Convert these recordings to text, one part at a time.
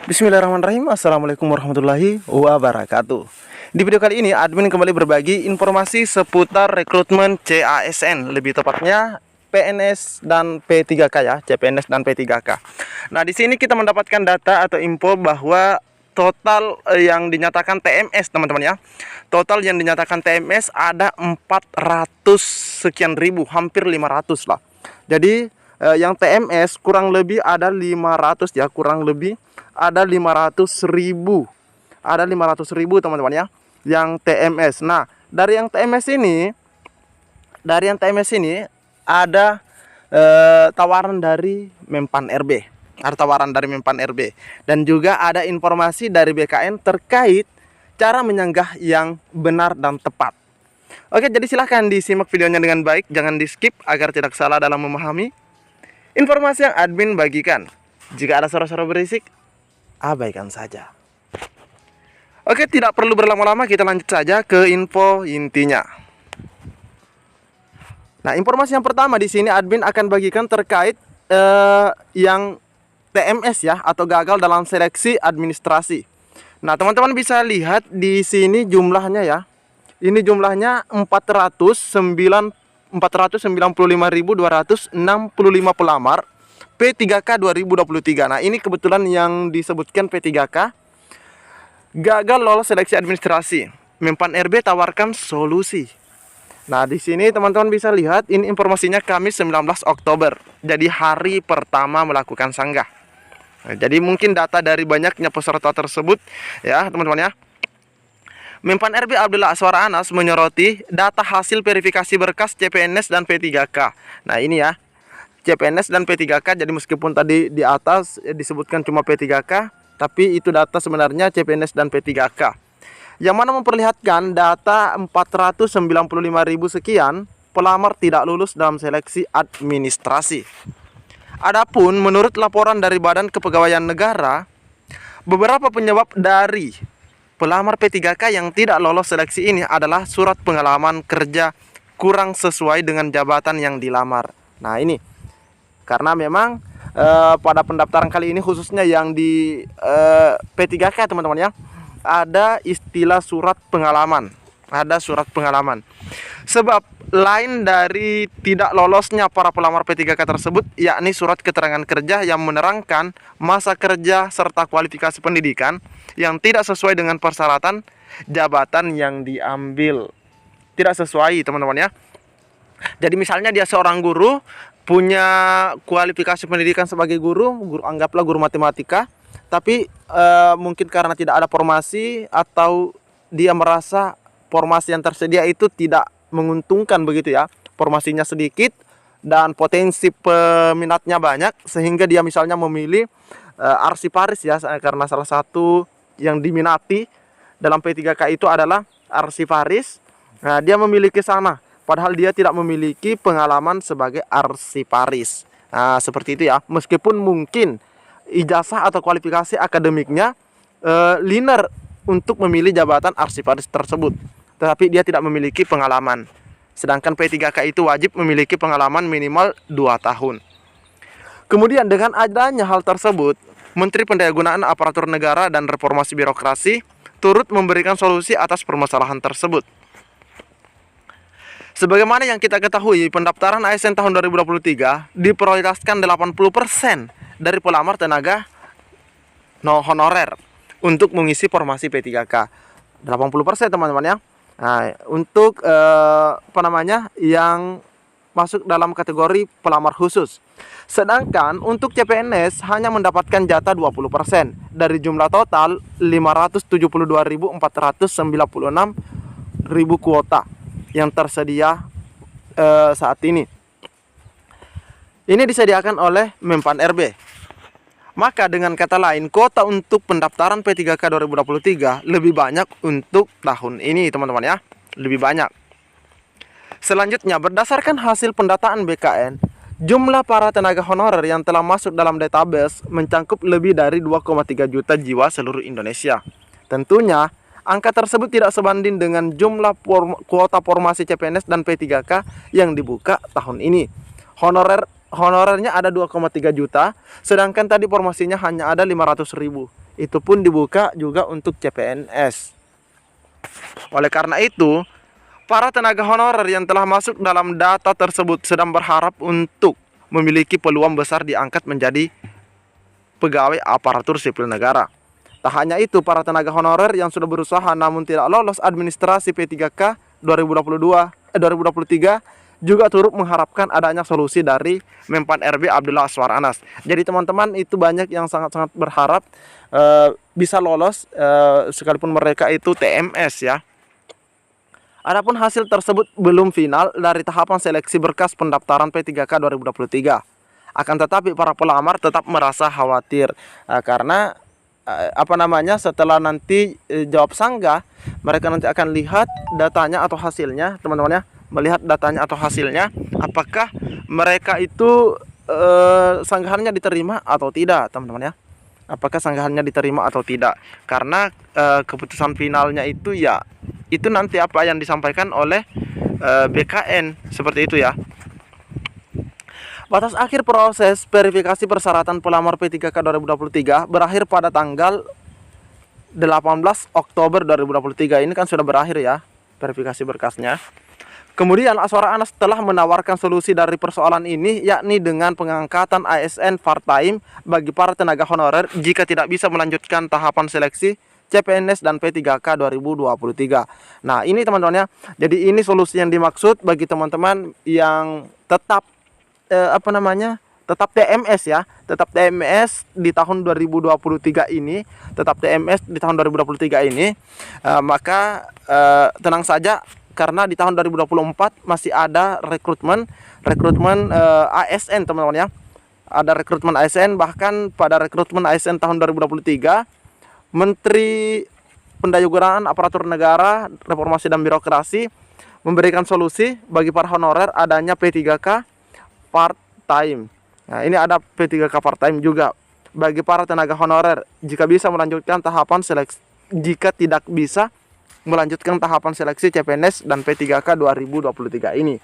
Bismillahirrahmanirrahim. Assalamualaikum warahmatullahi wabarakatuh. Di video kali ini admin kembali berbagi informasi seputar rekrutmen CASN, lebih tepatnya PNS dan P3K ya, CPNS dan P3K. Nah, di sini kita mendapatkan data atau info bahwa total yang dinyatakan TMS, teman-teman ya. Total yang dinyatakan TMS ada 400 sekian ribu, hampir 500 lah. Jadi yang TMS kurang lebih ada 500 ya, kurang lebih ada 500.000. Ada 500.000 teman-teman ya, yang TMS. Nah, dari yang TMS ini ada tawaran dari Mempan RB. Ada tawaran dari Mempan RB dan juga ada informasi dari BKN terkait cara menyanggah yang benar dan tepat. Oke, jadi silahkan disimak videonya dengan baik, jangan di skip agar tidak salah dalam memahami informasi yang admin bagikan. Jika ada suara-suara berisik, abaikan saja. Oke, tidak perlu berlama-lama, kita lanjut saja ke info intinya. Nah, informasi yang pertama di sini admin akan bagikan terkait yang TMS ya, atau gagal dalam seleksi administrasi. Nah, teman-teman bisa lihat di sini jumlahnya ya. Ini jumlahnya 495.265 pelamar P3K 2023. Nah, ini kebetulan yang disebutkan P3K gagal lolos seleksi administrasi. Mempan RB tawarkan solusi. Nah, di sini teman-teman bisa lihat ini informasinya Kamis 19 Oktober. Jadi hari pertama melakukan sanggah. Nah, jadi mungkin data dari banyaknya peserta tersebut ya, teman-teman ya. Mempan RB Abdullah Aswar Anas menyoroti data hasil verifikasi berkas CPNS dan P3K. Nah, ini ya, CPNS dan P3K. Jadi meskipun tadi di atas disebutkan cuma P3K, tapi itu data sebenarnya CPNS dan P3K, yang mana memperlihatkan data 495.000 sekian pelamar tidak lulus dalam seleksi administrasi. Adapun menurut laporan dari Badan Kepegawaian Negara, beberapa penyebab dari pelamar P3K yang tidak lolos seleksi ini adalah surat pengalaman kerja kurang sesuai dengan jabatan yang dilamar. Nah, ini karena memang pada pendaftaran kali ini khususnya yang di P3K teman-teman ya, ada istilah surat pengalaman. Ada surat pengalaman. Sebab lain dari tidak lolosnya para pelamar P3K tersebut, yakni surat keterangan kerja yang menerangkan masa kerja serta kualifikasi pendidikan yang tidak sesuai dengan persyaratan jabatan yang diambil. Tidak sesuai teman-teman ya. Jadi misalnya dia seorang guru, punya kualifikasi pendidikan sebagai guru, anggaplah guru matematika, tapi mungkin karena tidak ada formasi atau dia merasa formasi yang tersedia itu tidak menguntungkan begitu ya, formasinya sedikit dan potensi peminatnya banyak, sehingga dia misalnya memilih arsiparis ya, karena salah satu yang diminati dalam P3K itu adalah arsiparis. Nah, dia memilih ke sana padahal dia tidak memiliki pengalaman sebagai arsiparis. Nah, seperti itu ya, meskipun mungkin ijazah atau kualifikasi akademiknya linear untuk memilih jabatan arsiparis tersebut, tetapi dia tidak memiliki pengalaman. Sedangkan P3K itu wajib memiliki pengalaman minimal 2 tahun. Kemudian dengan adanya hal tersebut, Menteri Pendayagunaan Aparatur Negara dan Reformasi Birokrasi turut memberikan solusi atas permasalahan tersebut. Sebagaimana yang kita ketahui, pendaftaran ASN tahun 2023 diprioritaskan 80% dari pelamar tenaga honorer untuk mengisi formasi P3K. 80% teman-teman ya. Nah, untuk yang masuk dalam kategori pelamar khusus. Sedangkan untuk CPNS hanya mendapatkan jatah 20% dari jumlah total 572.496.000 kuota yang tersedia saat ini. Ini disediakan oleh Mempan RB. Maka dengan kata lain, kuota untuk pendaftaran P3K 2023 lebih banyak untuk tahun ini teman-teman ya, lebih banyak. Selanjutnya, berdasarkan hasil pendataan BKN, jumlah para tenaga honorer yang telah masuk dalam database mencakup lebih dari 2,3 juta jiwa seluruh Indonesia. Tentunya angka tersebut tidak sebanding dengan jumlah kuota formasi CPNS dan P3K yang dibuka tahun ini. Honorernya ada 2,3 juta, sedangkan tadi formasinya hanya ada 500.000. Itu pun dibuka juga untuk CPNS. Oleh karena itu, para tenaga honorer yang telah masuk dalam data tersebut sedang berharap untuk memiliki peluang besar diangkat menjadi pegawai aparatur sipil negara. Tak hanya itu, para tenaga honorer yang sudah berusaha namun tidak lolos administrasi P3K 2023 juga turut mengharapkan adanya solusi dari Menpan RB Abdullah Azwar Anas. Jadi teman-teman, itu banyak yang sangat-sangat berharap bisa lolos sekalipun mereka itu TMS ya. Adapun hasil tersebut belum final dari tahapan seleksi berkas pendaftaran P3K 2023. Akan tetapi para pelamar tetap merasa khawatir karena setelah nanti jawab sanggah, mereka nanti akan lihat datanya atau hasilnya, teman-teman ya, melihat datanya atau hasilnya apakah mereka itu sanggahannya diterima atau tidak, teman-teman ya. Apakah sanggahannya diterima atau tidak. Karena keputusan finalnya itu ya itu nanti apa yang disampaikan oleh BKN, seperti itu ya. Batas akhir proses verifikasi persyaratan pelamar P3K 2023 berakhir pada tanggal 18 Oktober 2023. Ini kan sudah berakhir ya verifikasi berkasnya. Kemudian Azwar Anas telah menawarkan solusi dari persoalan ini, yakni dengan pengangkatan ASN part-time bagi para tenaga honorer jika tidak bisa melanjutkan tahapan seleksi CPNS dan P3K 2023. Nah, ini teman-teman ya. Jadi ini solusi yang dimaksud bagi teman-teman yang tetap tetap TMS ya, tetap TMS di tahun 2023 ini, tetap TMS di tahun 2023 ini, maka tenang saja karena di tahun 2024 masih ada rekrutmen ASN, teman-teman ya. Ada rekrutmen ASN, bahkan pada rekrutmen ASN tahun 2023 Menteri Pendayugunaan Aparatur Negara, Reformasi dan Birokrasi memberikan solusi bagi para honorer adanya P3K part-time. Nah, ini ada P3K part-time juga bagi para tenaga honorer jika bisa melanjutkan tahapan seleksi, jika tidak bisa melanjutkan tahapan seleksi CPNS dan P3K 2023 ini.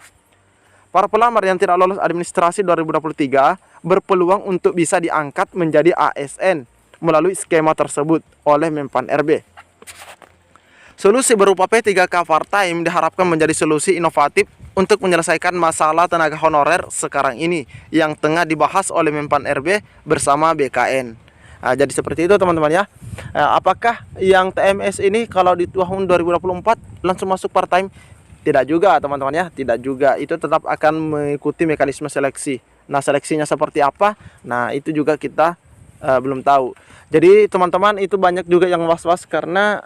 Para pelamar yang tidak lolos administrasi 2023 berpeluang untuk bisa diangkat menjadi ASN melalui skema tersebut oleh Menpan RB. Solusi berupa P3K part-time diharapkan menjadi solusi inovatif untuk menyelesaikan masalah tenaga honorer sekarang ini yang tengah dibahas oleh Menpan RB bersama BKN. Nah, jadi seperti itu teman-teman ya. Apakah yang TMS ini kalau di tahun 2024 langsung masuk part-time? Tidak juga teman-teman ya, tidak juga. Itu tetap akan mengikuti mekanisme seleksi. Nah, seleksinya seperti apa? Nah, itu juga kita belum tahu. Jadi teman-teman, itu banyak juga yang was-was karena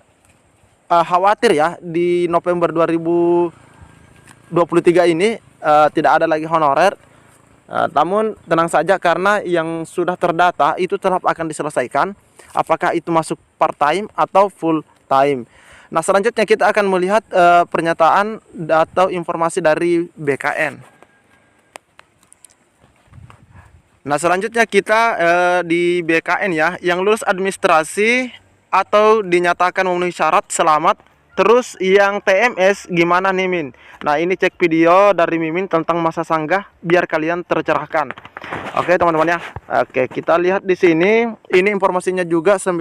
khawatir ya di November 2023 ini tidak ada lagi honorer. Namun tenang saja karena yang sudah terdata itu tetap akan diselesaikan, apakah itu masuk part-time atau full-time. Nah, selanjutnya kita akan melihat pernyataan atau informasi dari BKN. Nah, selanjutnya kita di BKN ya, yang lulus administrasi atau dinyatakan memenuhi syarat selamat. Terus yang TMS gimana nih Min? Nah, ini cek video dari Mimin tentang masa sanggah biar kalian tercerahkan. Oke teman-teman ya. Oke, kita lihat di sini. Ini informasinya juga 19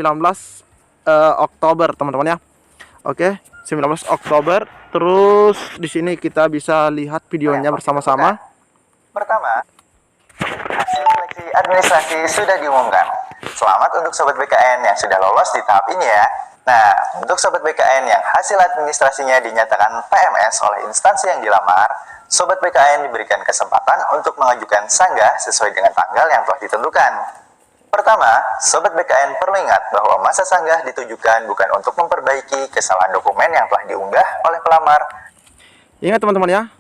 Oktober teman-teman ya. Oke, 19 Oktober. Terus di sini kita bisa lihat videonya bersama-sama. Pertama, hasil seleksi administrasi sudah diumumkan. Selamat untuk sobat BKN yang sudah lolos di tahap ini ya. Nah, untuk sobat BKN yang hasil administrasinya dinyatakan PMS oleh instansi yang dilamar, sobat BKN diberikan kesempatan untuk mengajukan sanggah sesuai dengan tanggal yang telah ditentukan. Pertama, sobat BKN perlu ingat bahwa masa sanggah ditujukan bukan untuk memperbaiki kesalahan dokumen yang telah diunggah oleh pelamar. Ingat teman-teman ya,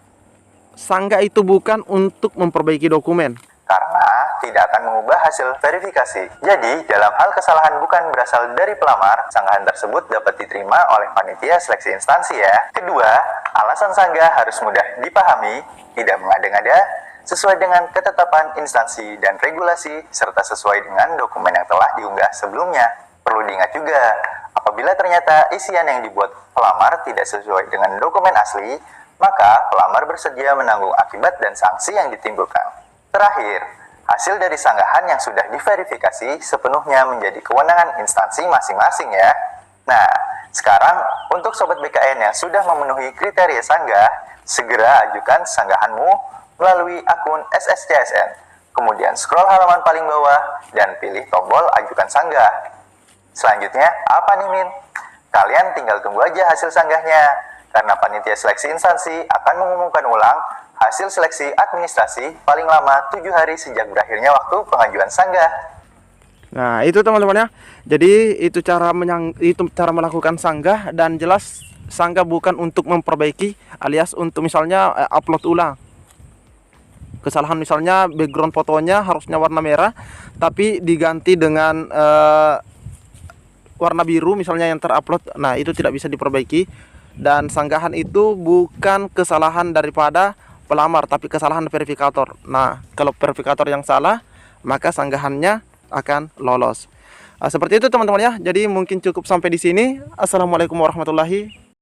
sanggah itu bukan untuk memperbaiki dokumen, karena tidak akan mengubah hasil verifikasi. Jadi, dalam hal kesalahan bukan berasal dari pelamar, sanggahan tersebut dapat diterima oleh panitia seleksi instansi ya. Kedua, alasan sanggah harus mudah dipahami, tidak mengada-ngada, sesuai dengan ketetapan instansi dan regulasi, serta sesuai dengan dokumen yang telah diunggah sebelumnya. Perlu diingat juga, apabila ternyata isian yang dibuat pelamar tidak sesuai dengan dokumen asli, maka pelamar bersedia menanggung akibat dan sanksi yang ditimbulkan. Terakhir, Hasil dari sanggahan yang sudah diverifikasi sepenuhnya menjadi kewenangan instansi masing-masing ya. Nah, sekarang untuk Sobat BKN yang sudah memenuhi kriteria sanggah, segera ajukan sanggahanmu melalui akun SSCSN. Kemudian scroll halaman paling bawah dan pilih tombol ajukan sanggah. Selanjutnya, apa nih Min? Kalian tinggal tunggu aja hasil sanggahnya, karena panitia seleksi instansi akan mengumumkan ulang hasil seleksi administrasi paling lama 7 hari sejak berakhirnya waktu pengajuan sanggah. Nah, itu teman-teman ya. Jadi itu cara melakukan sanggah, dan jelas sanggah bukan untuk memperbaiki alias untuk misalnya upload ulang. Kesalahan misalnya background fotonya harusnya warna merah tapi diganti dengan warna biru misalnya yang terupload. Nah, itu tidak bisa diperbaiki, dan sanggahan itu bukan kesalahan daripada pelamar tapi kesalahan verifikator. Nah, kalau verifikator yang salah maka sanggahannya akan lolos. Seperti itu teman-teman ya. Jadi mungkin cukup sampai di sini. Assalamualaikum warahmatullahi